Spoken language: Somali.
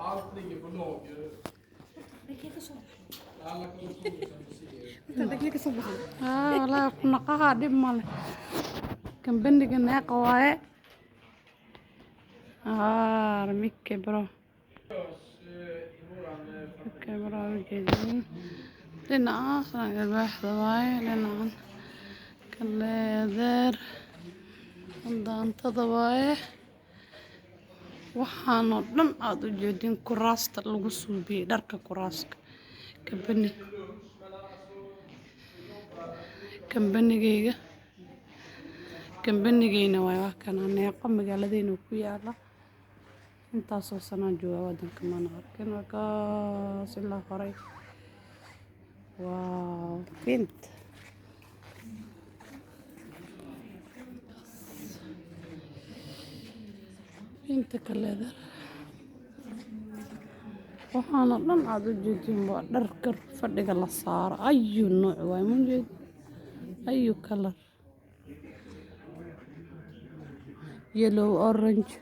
allt ligger på lager. Alla kontor som du ser. والله نقاها دب ماله كان بندق الناقة واي رميك برو I våran برو جديد لنا أصلا البحث واي لنا كالليذر daantada waaye waxaanoo dhan aada u jeedin kuraasta lagu suubiyey dharka kuraaska kambanigeyna waaye waa kana neeqo magaaladeena ku yaala intaasoo sanaa jooga wadanka mana arkin markaas ilaa horay waaw fint inta kaleeda waxaana dhan aada u jeedin waa dharka fadhiga la saaro ayu nooc waay ma jeed ayu kalar yellow orange